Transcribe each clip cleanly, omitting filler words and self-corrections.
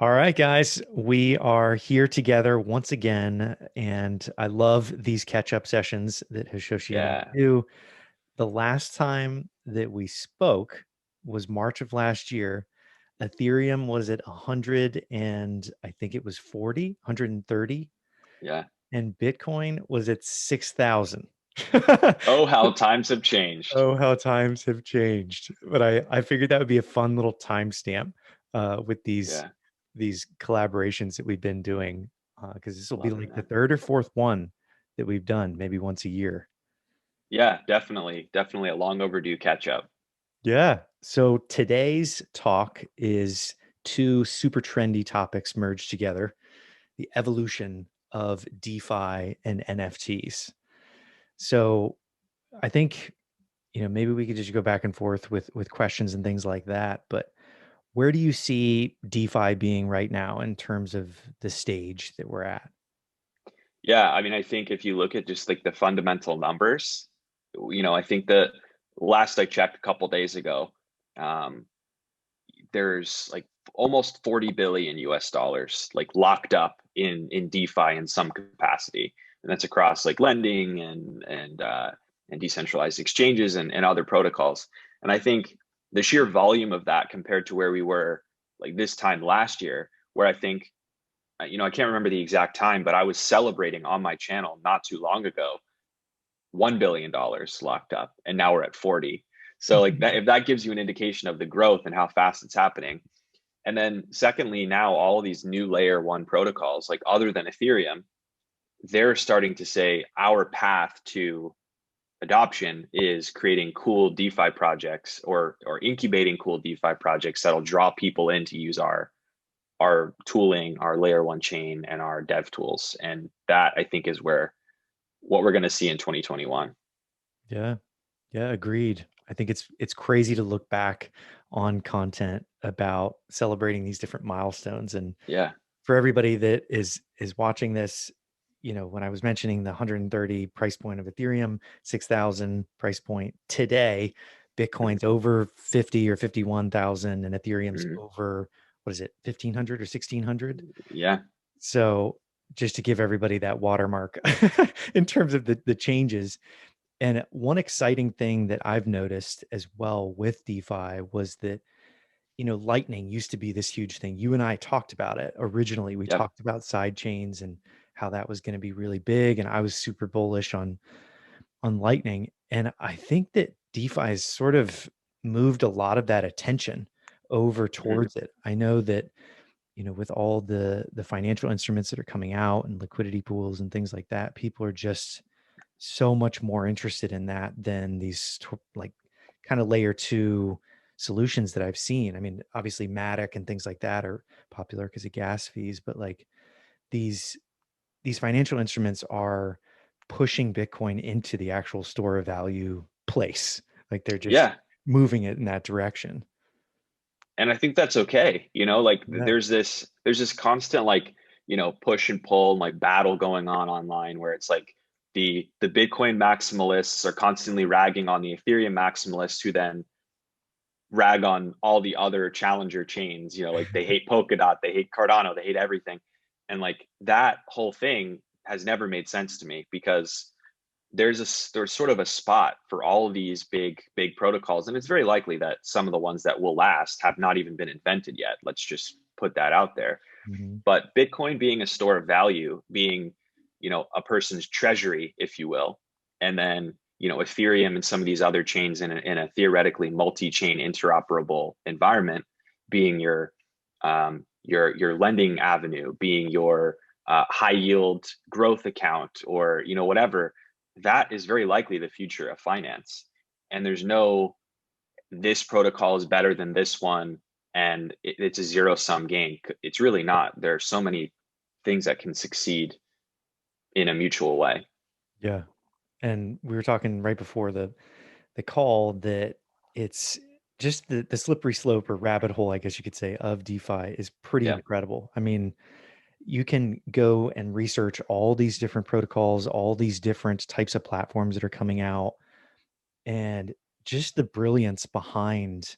All right, guys, we are here together once again, and I love these catch-up sessions that Hashoshi and I Yeah, do. The last time that we spoke was March of last year. Ethereum was at 100 and I think it was 40, 130, yeah. and Bitcoin was at 6,000. Oh, how times have changed. Oh, how times have changed. But I figured that would be a fun little timestamp with Yeah, these collaborations that we've been doing. Because this will be love it, like the man. third or fourth one that we've done, maybe once a year. Yeah, definitely, definitely a long overdue catch up. Yeah. So today's talk is two super trendy topics merged together, the evolution of DeFi and NFTs. So I think, maybe we could just go back and forth with questions and things like that. But where do you see DeFi being right now in terms of the stage that we're at? Yeah, I mean, I think if you look at just like the fundamental numbers, I think that last I checked a couple days ago, um, there's like almost 40 billion US dollars like locked up in DeFi in some capacity. And that's across like lending and decentralized exchanges and other protocols. And I think the sheer volume of that compared to where we were like this time last year, where I think I can't remember the exact time, but I was celebrating on my channel not too long ago $1 billion locked up, and now we're at 40. So like that, if that gives you an indication of the growth and how fast it's happening. And then secondly, now all of these new layer one protocols, like other than Ethereum, they're starting to say our path to adoption is creating cool DeFi projects or incubating cool DeFi projects that'll draw people in to use our tooling, our layer one chain, and our dev tools. And that I think is where what we're going to see in 2021. Yeah. Yeah, agreed. I think it's crazy to look back on content about celebrating these different milestones. And Yeah. for everybody that is watching this, when I was mentioning the 130 price point of Ethereum, 6,000 price point today, Bitcoin's over 50 or 51,000 and Ethereum's Mhm. over, what is it, 1,500 or 1,600? Yeah. So just to give everybody that watermark in terms of the changes. And one exciting thing that I've noticed as well with DeFi was that, Lightning used to be this huge thing. You and I talked about it originally. We Yep. talked about side chains and how that was going to be really big. And I was super bullish on Lightning. And I think that DeFi has sort of moved a lot of that attention over Mhm. towards it. I know that, with all the financial instruments that are coming out and liquidity pools and things like that, people are just so much more interested in that than these like kind of layer two solutions that I've seen. I mean, obviously Matic and things like that are popular because of gas fees, but like these these financial instruments are pushing Bitcoin into the actual store of value place. Like they're just Yeah. moving it in that direction. And I think that's okay. Like Yeah. there's this constant like, push and pull and like battle going on online where it's like the Bitcoin maximalists are constantly ragging on the Ethereum maximalists who then rag on all the other challenger chains. Like they hate Polkadot, they hate Cardano, they hate everything. And like that whole thing has never made sense to me because there's sort of a spot for all of these big protocols, and it's very likely that some of the ones that will last have not even been invented yet. Let's just put that out there. Mhm. But Bitcoin being a store of value, being a person's treasury, if you will, and then Ethereum and some of these other chains in a theoretically multi-chain interoperable environment being your lending avenue, being your high yield growth account, or whatever, that is very likely the future of finance. And there's no this protocol is better than this one, and it's a zero sum game. It's really not. There are so many things that can succeed in a mutual way. Yeah. And we were talking right before the call that it's just the slippery slope or rabbit hole, I guess you could say, of DeFi is pretty Yeah. incredible. I mean, you can go and research all these different protocols, all these different types of platforms that are coming out, and just the brilliance behind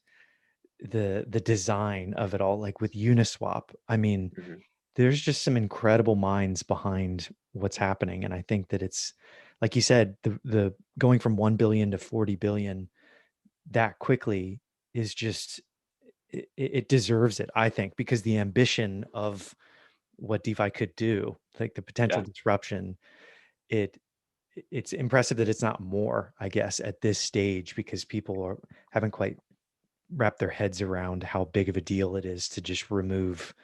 the design of it all, like with Uniswap. I mean, Mhm. there's just some incredible minds behind what's happening. And I think that it's, like you said, the going from 1 billion to 40 billion that quickly is just, it deserves it, I think, because the ambition of what DeFi could do, like the potential Yeah. disruption, it it's impressive that it's not more, I guess, at this stage, because people haven't quite wrapped their heads around how big of a deal it is to just remove,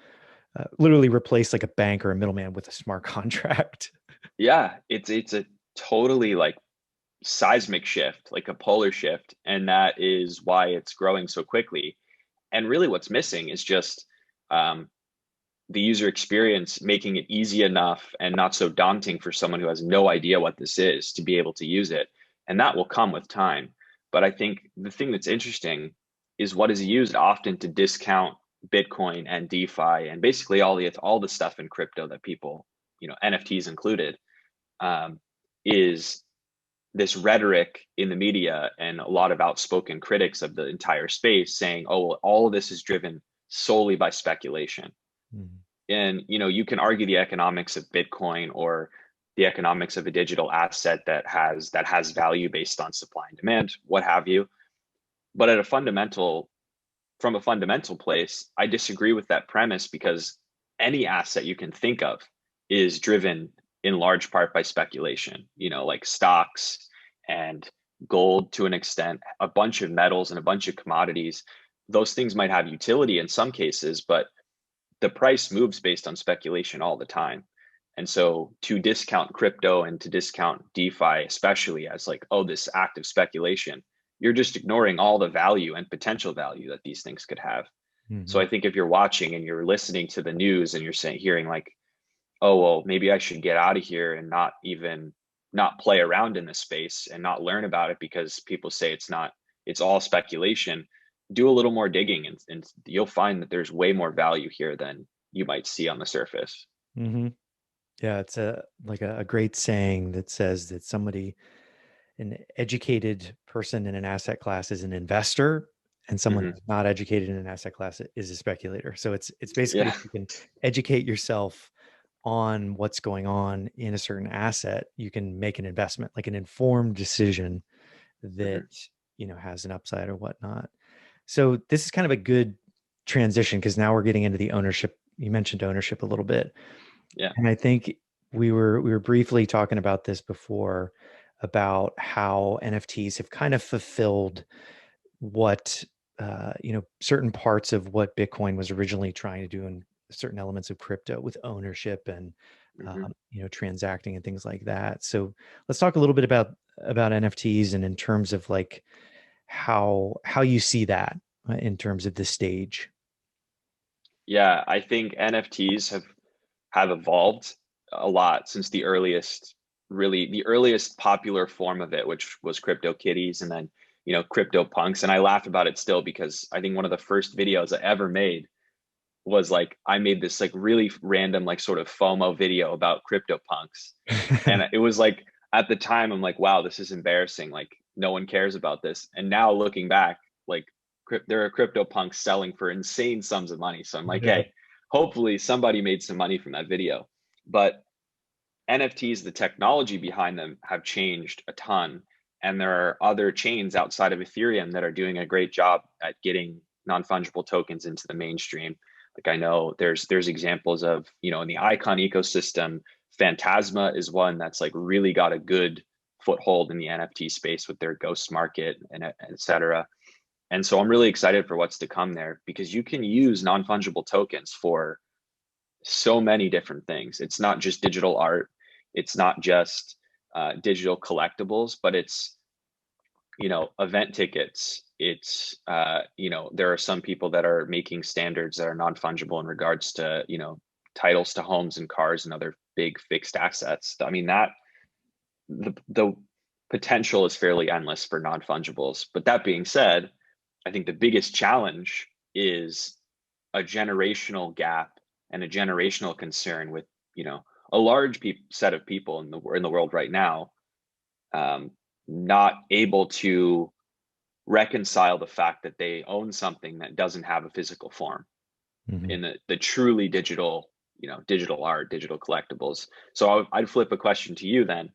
literally replace like a bank or a middleman with a smart contract. Yeah. It's a totally like seismic shift, like a polar shift. And that is why it's growing so quickly. And really what's missing is just um, the user experience, making it easy enough and not so daunting for someone who has no idea what this is to be able to use it. And that will come with time. But I think the thing that's interesting is what is used often to discount Bitcoin and DeFi and basically all the stuff in crypto that people, NFTs included, um, is this rhetoric in the media and a lot of outspoken critics of the entire space saying, oh, well, all of this is driven solely by speculation. Mhm. And you can argue the economics of Bitcoin or the economics of a digital asset that has value based on supply and demand, what have you. But from a fundamental place, I disagree with that premise because any asset you can think of is driven in large part by speculation, like stocks and gold to an extent, a bunch of metals and a bunch of commodities. Those things might have utility in some cases, but the price moves based on speculation all the time. And so to discount crypto and to discount DeFi, especially as like, oh, this act of speculation, you're just ignoring all the value and potential value that these things could have. So I Mhm. think if you're watching and you're listening to the news and you're hearing like, oh, well, maybe I should get out of here and not play around in this space and not learn about it because people say it's all speculation. Do a little more digging and you'll find that there's way more value here than you might see on the surface. Mhm. Yeah, it's a great saying that says that an educated person in an asset class is an investor, and someone Hmm. who's not educated in an asset class is a speculator. So it's basically, Yeah. if you can educate yourself on what's going on in a certain asset, you can make an investment, like an informed decision that, Hmm. has an upside or whatnot. So this is kind of a good transition, because now we're getting into the ownership. You mentioned ownership a little bit. Yeah. And I think we were briefly talking about this before, about how NFTs have kind of fulfilled what, certain parts of what Bitcoin was originally trying to do, and certain elements of crypto with ownership and, Hmm. transacting and things like that. So let's talk a little bit about NFTs, and in terms of like how you see that, in terms of the stage. Yeah. I think NFTs have evolved a lot since the earliest popular form of it, which was crypto kitties and then, crypto punks. And I laugh about it still because I think one of the first videos I ever made was like, I made this like really random, like sort of FOMO video about crypto punks. And it was like, at the time, I'm like, wow, this is embarrassing. Like, no one cares about this. And now looking back, like, there are crypto punks selling for insane sums of money. So I'm like, Yeah. hey, hopefully somebody made some money from that video. But NFTs, the technology behind them have changed a ton. And there are other chains outside of Ethereum that are doing a great job at getting non-fungible tokens into the mainstream. Like I know there's examples of, in the Icon ecosystem, Phantasma is one that's like really got a good foothold in the NFT space with their Ghost Market and et cetera. And so I'm really excited for what's to come there because you can use non-fungible tokens for so many different things. It's not just digital art. It's not just digital collectibles, but it's, event tickets. It's, there are some people that are making standards that are non-fungible in regards to, titles to homes and cars and other big fixed assets. I mean, the potential is fairly endless for non-fungibles. But that being said, I think the biggest challenge is a generational gap and a generational concern with, a large set of people in the world right now, um, not able to reconcile the fact that they own something that doesn't have a physical form Hmm. in the truly digital, digital art, digital collectibles. So I'd flip a question to you then.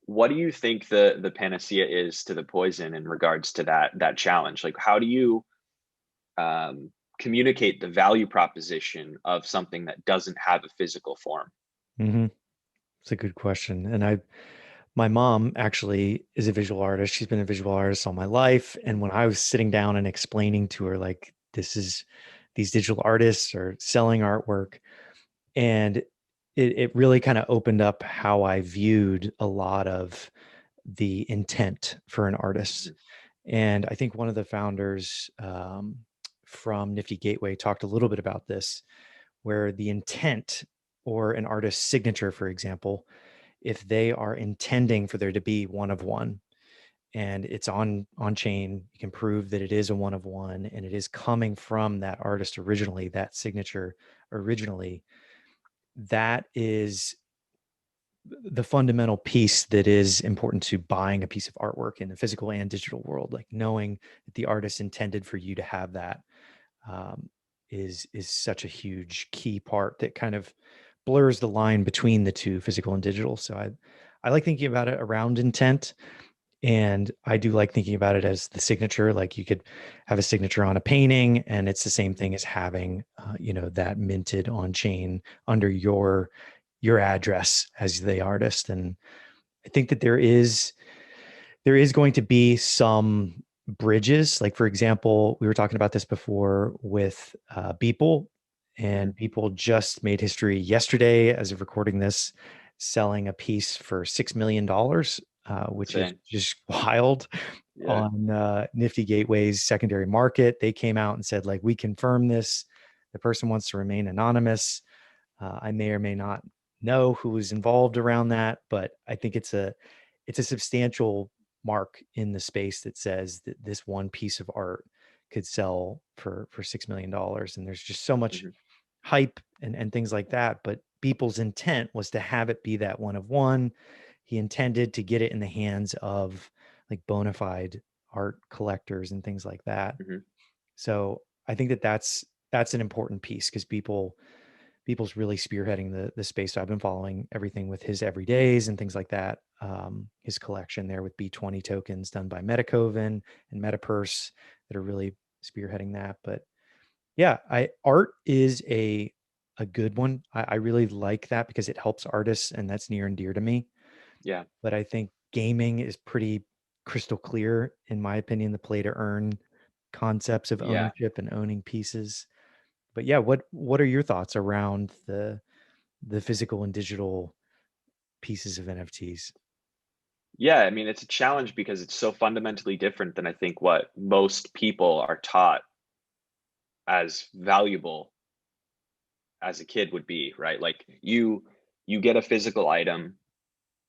What do you think the panacea is to the poison in regards to that challenge? Like, how do you communicate the value proposition of something that doesn't have a physical form? Hmm. It's a good question. And my mom actually is a visual artist. She's been a visual artist all my life. And when I was sitting down and explaining to her, like, these digital artists are selling artwork, and it really kind of opened up how I viewed a lot of the intent for an artist. Mhm. And I think one of the founders from Nifty Gateway talked a little bit about this, where the intent or an artist's signature, for example, if they are intending for there to be one of one and it's on chain, you can prove that it is a one of one and it is coming from that artist originally, that signature originally, that is the fundamental piece that is important to buying a piece of artwork in the physical and digital world. Like knowing that the artist intended for you to have that um, is such a huge key part that kind of blurs the line between the two, physical and digital. So I like thinking about it around intent, and I do like thinking about it as the signature. Like you could have a signature on a painting, and it's the same thing as having, that minted on chain under your address as the artist. And I think that there is going to be some bridges. Like, for example, we were talking about this before with Beeple, Mhm. and Beeple just made history yesterday, as of recording this, selling a piece for $6 million, which is Insane. just wild Yeah. on Nifty Gateway's secondary market. They came out and said, like, we confirm this. The person wants to remain anonymous. I may or may not know who was involved around that, but I think it's a substantial mark in the space that says that this one piece of art could sell for $6 million. And there's just so much Mhm. hype and things like that. But Beeple's intent was to have it be that one of one. He intended to get it in the hands of like bona fide art collectors and things like that. Mhm. So I think that that's an important piece because people's really spearheading the space. So I've been following everything with his everydays and things like that. His collection there with B20 tokens done by Metacoven and Metapurse that are really spearheading that. But yeah, I art is a good one. I really like that because it helps artists, and that's near and dear to me. Yeah. But I think gaming is pretty crystal clear, in my opinion, the play to earn concepts of Yeah. ownership and owning pieces. But yeah, what are your thoughts around the physical and digital pieces of NFTs? Yeah. I mean, it's a challenge because it's so fundamentally different than I think what most people are taught as valuable as a kid would be, right? Like you get a physical item,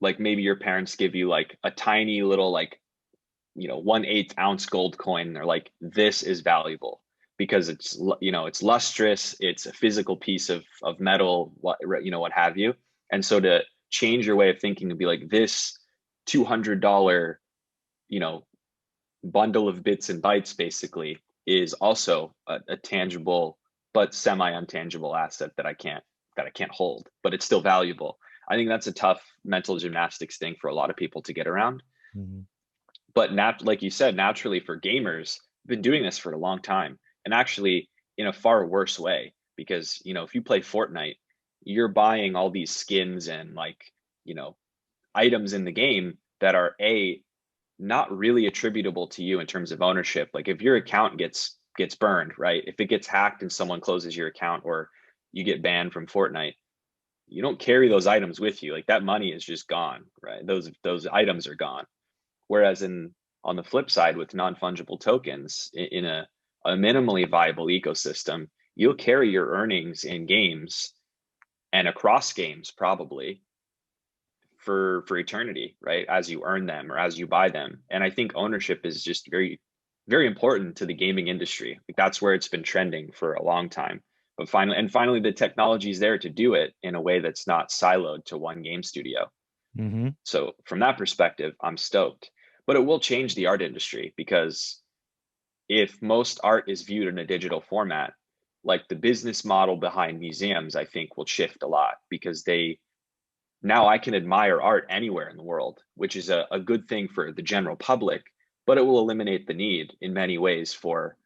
like maybe your parents give you like a tiny little like 1/8 ounce gold coin. And they're like, this is valuable because it's lustrous, it's a physical piece of metal, what have you. And so to change your way of thinking to be like this $200 you know bundle of bits and bytes basically is also a tangible but semi-untangible asset that I can't hold, but it's still valuable. I think that's a tough mental gymnastics thing for a lot of people to get around. Mhm. But like you said, naturally for gamers, been doing this for a long time, and actually in a far worse way because if you play Fortnite, you're buying all these skins and like you know items in the game that are not really attributable to you in terms of ownership. Like if your account gets burned, right? If it gets hacked and someone closes your account or you get banned from Fortnite, you don't carry those items with you. Like that money is just gone, right? Those items are gone. Whereas on the flip side with non-fungible tokens in a minimally viable ecosystem, you'll carry your earnings in games and across games probably for eternity, right? As you earn them or as you buy them. And I think ownership is just very, very important to the gaming industry. Like that's where it's been trending for a long time. But finally, the technology is there to do it in a way that's not siloed to one game studio. Mhm. So from that perspective, I'm stoked. But it will change the art industry, because if most art is viewed in a digital format, like the business model behind museums, I think will shift a lot, because they now I can admire art anywhere in the world, which is a good thing for the general public, but it will eliminate the need in many ways for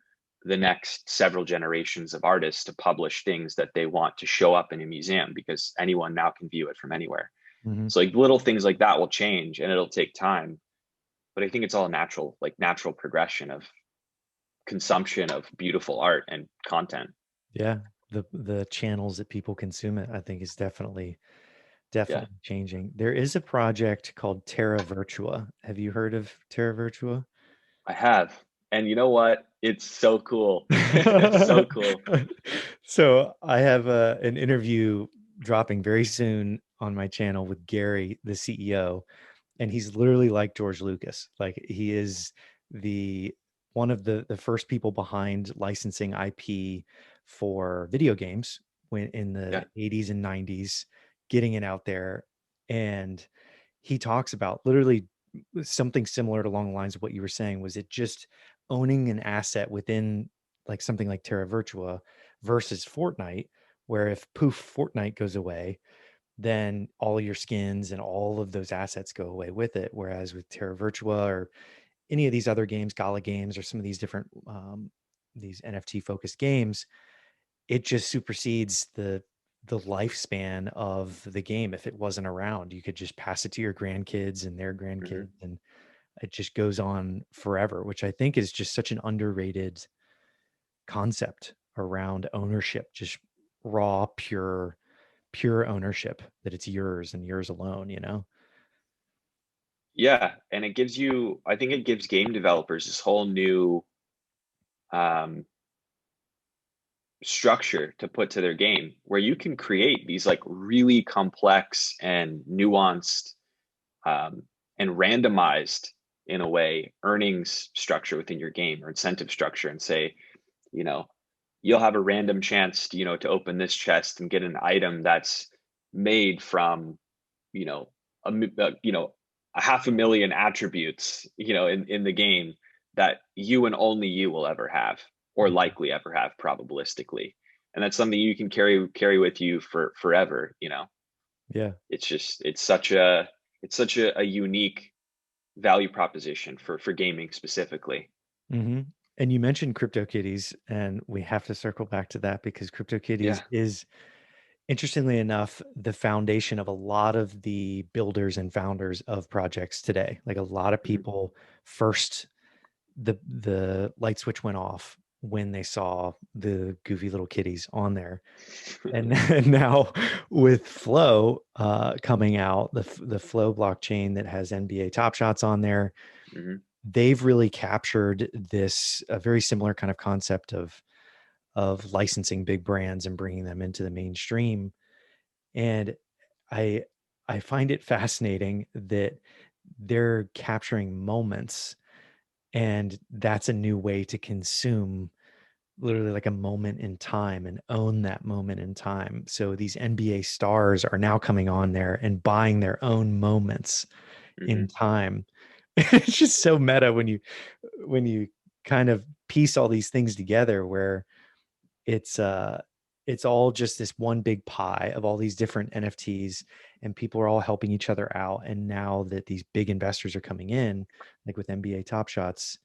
the next several generations of artists to publish things that they want to show up in a museum, because anyone now can view it from anywhere. Hmm. So like little things like that will change, and it'll take time. But I think it's all a natural, like natural progression of consumption of beautiful art and content. Yeah, the channels that people consume it, I think, is definitely Yeah, definitely changing. There is a project called Terra Virtua. Have you heard of Terra Virtua? I have. And you know what? It's so cool. It's so cool. So I have an interview dropping very soon on my channel with Gary, the CEO, and he's literally like George Lucas. Like he is the one of the first people behind licensing IP for video games when in the Yeah. 80s and 90s, getting it out there. And he talks about literally something similar to along the lines of what you were saying. Was it just owning an asset within like something like Terra Virtua versus Fortnite, where if poof Fortnite goes away, then all your skins and all of those assets go away with it. Whereas with Terra Virtua or any of these other games, Gala games, or some of these different these NFT focused games, it just supersedes the lifespan of the game. If it wasn't around, you could just pass it to your grandkids and their Hmm. grandkids, and it just goes on forever, which I think is just such an underrated concept around ownership, just raw, pure ownership, that it's yours and yours alone, you know? Yeah. And it gives you, I think it gives game developers this whole new um, structure to put to their game, where you can create these like really complex and nuanced um, and randomized, in a way, earnings structure within your game, or incentive structure, and say, you know, you'll have a random chance to, to open this chest and get an item that's made from, you know, a 500,000 attributes, in the game, that you and only you will ever have, or Mhm. likely ever have, probabilistically. And that's something you can carry with you for forever. Yeah. It's such a unique value proposition for gaming specifically. Hmm. And you mentioned CryptoKitties, and we have to circle back to that because CryptoKitties Yeah. is, interestingly enough, the foundation of a lot of the builders and founders of projects today. Like a lot of Hmm. people first, the light switch went off when they saw the goofy little kitties on there. And, and now with Flow coming out, the Flow blockchain that has NBA Top Shots on there, Hmm. they've really captured this a very similar kind of concept of licensing big brands and bringing them into the mainstream. And I I find it fascinating that they're capturing moments, and that's a new way to consume literally like a moment in time and own that moment in time. So these NBA stars are now coming on there and buying their own moments in Hmm. time. It's just so meta when you kind of piece all these things together, where it's uh it's all just this one big pie of all these different NFTs, and people are all helping each other out. And now that these big investors are coming in, like with NBA Top Shots,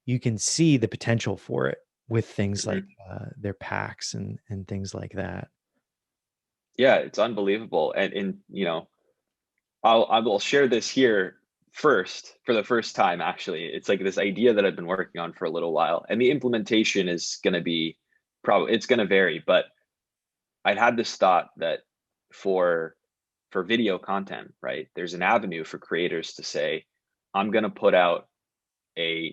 you can see the potential for it with things like Hmm. their packs and things like that. Yeah, it's unbelievable. And I will share this here first, for the first time. Actually, it's like this idea that I've been working on for a little while, and the implementation is going to be, probably it's going to vary. But I'd had this thought that for video content, right, there's an avenue for creators to say, I'm going to put out a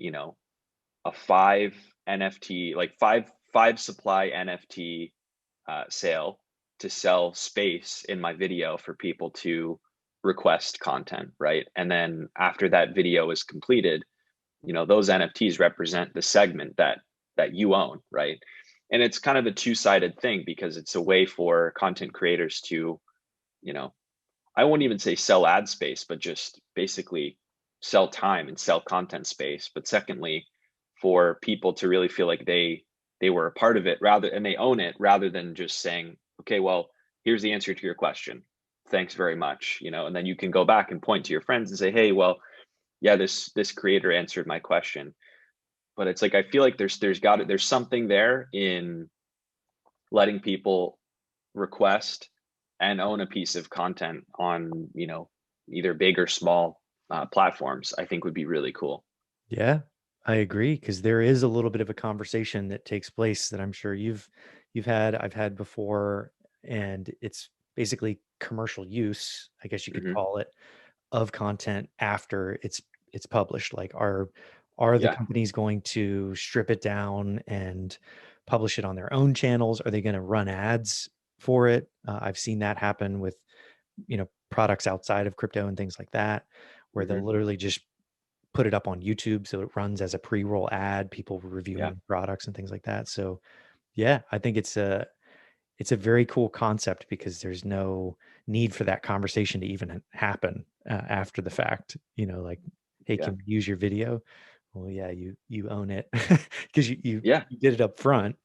five NFT, like five supply NFT sale, to sell space in my video for people to request content, right? And then after that video is completed, those NFTs represent the segment that you own, right? And it's kind of a two-sided thing, because it's a way for content creators to, you know, I won't even say sell ad space, but just basically sell time and sell content space, but secondly, for people to really feel like they were a part of it rather and they own it rather than just saying, okay, well, here's the answer to your question. Thanks very much. And then you can go back and point to your friends and say, hey, well, yeah, this creator answered my question. But it's like I feel like there's something there in letting people request and own a piece of content on either big or small platforms. I think would be really cool. Yeah, I agree because there is a little bit of a conversation that takes place that I'm sure you've had, I've had before, and it's basically commercial use, I guess you could Hmm. call it, of content after it's published. Like are the Yeah. companies going to strip it down and publish it on their own channels? Are they going to run ads for it? I've seen that happen with products outside of crypto and things like that, where Hmm. they'll literally just put it up on YouTube so it runs as a pre-roll ad, people Yeah. reviewing products and things like that. So yeah, I think it's a very cool concept because there's no need for that conversation to even happen after the fact. Like, hey, Yeah. can we use your video? Well, yeah, you own it because Yeah. you did it up front.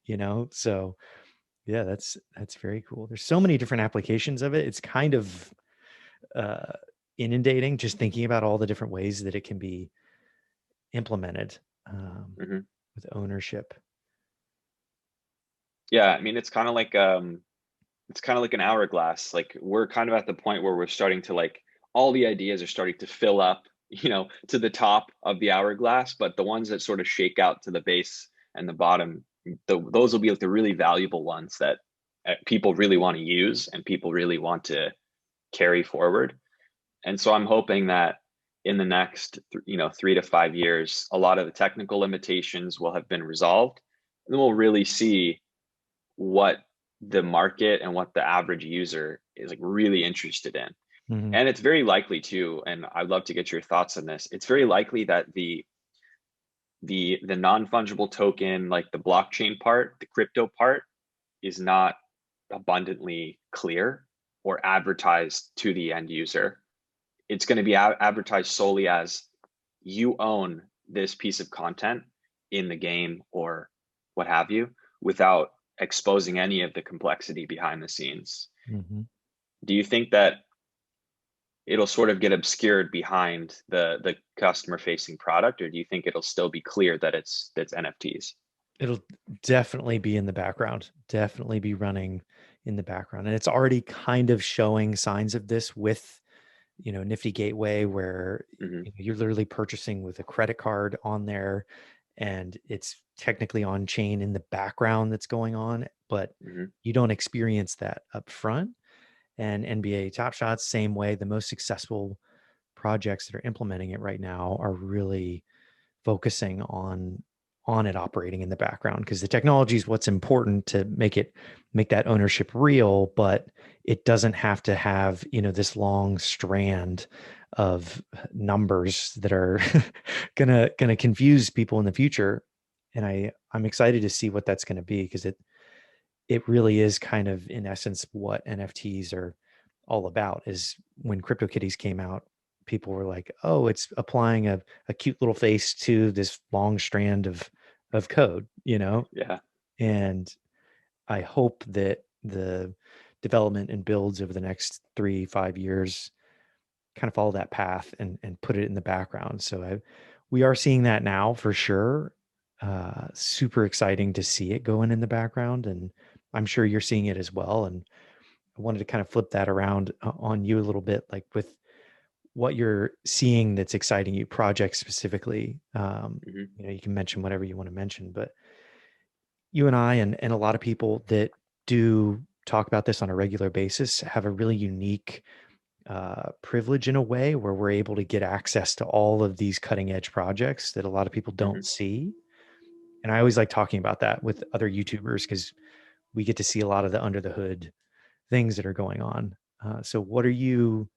So yeah, that's very cool. There's so many different applications of it. It's kind of uh, inundating just thinking about all the different ways that it can be implemented Hmm. with ownership. Yeah. I mean, it's kind of like an hourglass. Like we're kind of at the point where we're starting to like all the ideas are starting to fill up, to the top of the hourglass, but the ones that sort of shake out to the base and the bottom, those will be like the really valuable ones that people really want to use and people really want to carry forward. And so I'm hoping that in the next, 3 to 5 years, a lot of the technical limitations will have been resolved, and then we'll really see what the market and what the average user is like really interested in. Mhm. And it's very likely too, and I'd love to get your thoughts on this. It's very likely that the non-fungible token, like the blockchain part, the crypto part, is not abundantly clear or advertised to the end user. It's going to be advertised solely as you own this piece of content in the game or what have you, without exposing any of the complexity behind the scenes. Mhm. Do you think that it'll sort of get obscured behind the customer facing product, or do you think it'll still be clear that it's NFTs? It'll definitely be in the background, definitely be running in the background. And it's already kind of showing signs of this with, Nifty Gateway, where Hmm. you're literally purchasing with a credit card on there and it's technically on chain in the background that's going on, but Hmm. you don't experience that up front. And NBA Top Shots, same way, the most successful projects that are implementing it right now are really focusing on it operating in the background because the technology is what's important to make that ownership real, but it doesn't have to have this long strand of numbers that are gonna confuse people in the future. And I'm excited to see what that's going to be because it really is kind of in essence what NFTs are all about. Is when CryptoKitties came out, people were like, oh, it's applying a cute little face to this long strand of code, Yeah. and I hope that the development and builds over the next 3 5 years kind of follow that path and put it in the background. So we are seeing that now for sure. Super exciting to see it going in the background, and I'm sure you're seeing it as well. And I wanted to kind of flip that around on you a little bit, like with what you're seeing that's exciting you, projects specifically. Hmm. You can mention whatever you want to mention, but you and I and a lot of people that do talk about this on a regular basis have a really unique privilege in a way where we're able to get access to all of these cutting edge projects that a lot of people don't Hmm. see. And I always like talking about that with other YouTubers because we get to see a lot of the under the hood things that are going on. So, what are you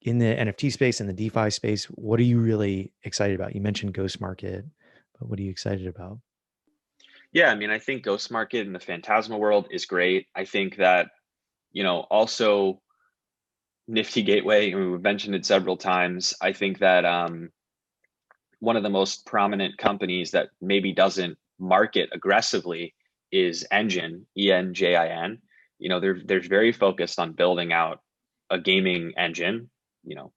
in the NFT space and the DeFi space? What are you really excited about? You mentioned Ghost Market, but what are you excited about? Yeah, I mean, I think Ghost Market in the Phantasma world is great. I think that, also Nifty Gateway, and we've mentioned it several times. I think that one of the most prominent companies that maybe doesn't market aggressively is Engine, ENJIN. They're very focused on building out a gaming engine, you know,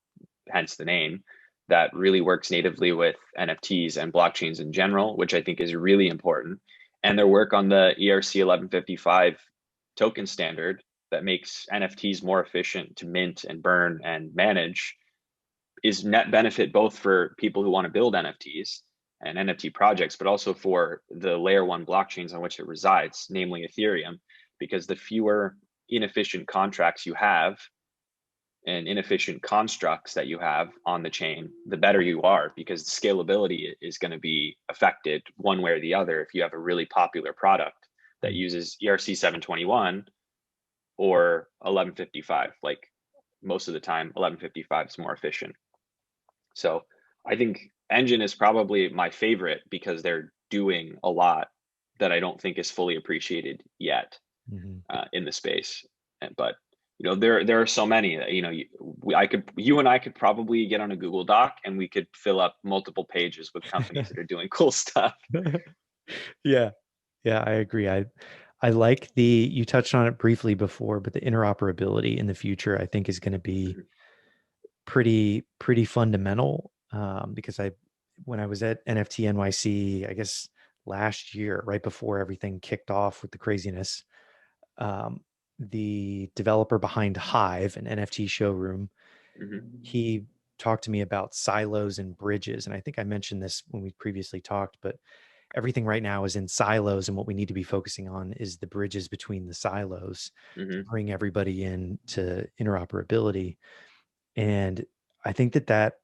hence the name, that really works natively with NFTs and blockchains in general, which I think is really important. And their work on the ERC 1155 token standard that makes NFTs more efficient to mint and burn and manage is net benefit both for people who want to build NFTs and NFT projects, but also for the layer one blockchains on which it resides, namely Ethereum, because the fewer inefficient contracts you have and inefficient constructs that you have on the chain, the better you are, because the scalability is going to be affected one way or the other if you have a really popular product that uses ERC 721 or 1155. Like most of the time, 1155 is more efficient. So I think Engine is probably my favorite because they're doing a lot that I don't think is fully appreciated yet in the space. But there are so many. You and I could probably get on a Google Doc and we could fill up multiple pages with companies that are doing cool stuff. Yeah. Yeah, I agree. I like you touched on it briefly before, but the interoperability in the future, I think is going to be pretty fundamental. Because when I was at NFT NYC, I guess last year, right before everything kicked off with the craziness, the developer behind Hive, an NFT showroom, he talked to me about silos and bridges. And I think I mentioned this when we previously talked, but everything right now is in silos. And what we need to be focusing on is the bridges between the silos to bring everybody in to interoperability. And I think that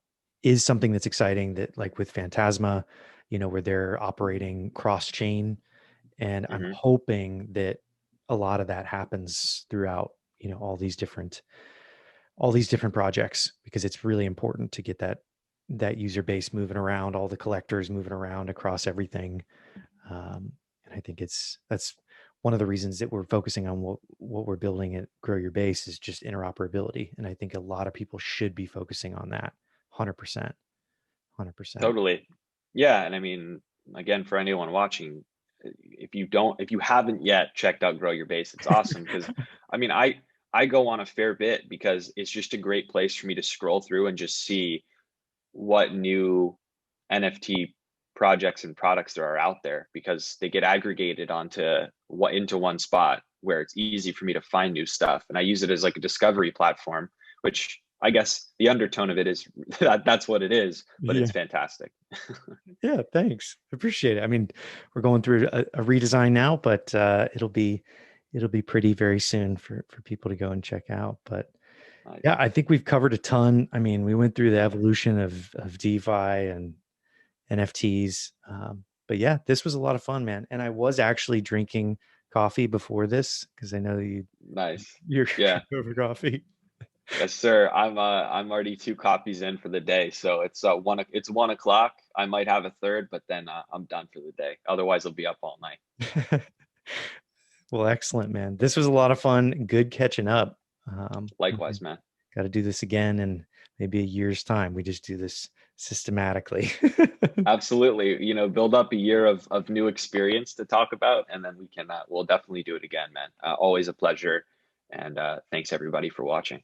is something that's exciting, that like with Phantasma, where they're operating cross chain. And I'm hoping that a lot of that happens throughout, all these different projects, because it's really important to get that user base moving around, all the collectors moving around across everything. And I think that's one of the reasons that we're focusing on what we're building at Grow Your Base is just interoperability. And I think a lot of people should be focusing on that 100%. 100%. Totally. Yeah. And I mean, again, for anyone watching, if you haven't yet checked out Grow Your Base, it's awesome. Because I mean, I go on a fair bit because it's just a great place for me to scroll through and just see what new NFT projects and products there are out there, because they get aggregated into one spot where it's easy for me to find new stuff. And I use it as like a discovery platform, which I guess the undertone of it is that's what it is, but Yeah. it's fantastic. Yeah. Thanks. Appreciate it. I mean, we're going through a redesign now, but it'll be pretty very soon for people to go and check out. But yeah, I think we've covered a ton. I mean, we went through the evolution of DeFi and NFTs. But yeah, this was a lot of fun, man. And I was actually drinking coffee before this because I know Nice. you're Yeah. over coffee. Yes, sir. I'm already 2 coffees in for the day, so it's 1 o'clock. I might have a third, but then I'm done for the day. Otherwise, I'll be up all night. Well, excellent, man. This was a lot of fun. Good catching up. Likewise, man. Got to do this again in maybe a year's time. We just do this systematically. Absolutely. Build up a year of new experience to talk about, and then we'll definitely do it again, man. Always a pleasure. And thanks everybody for watching.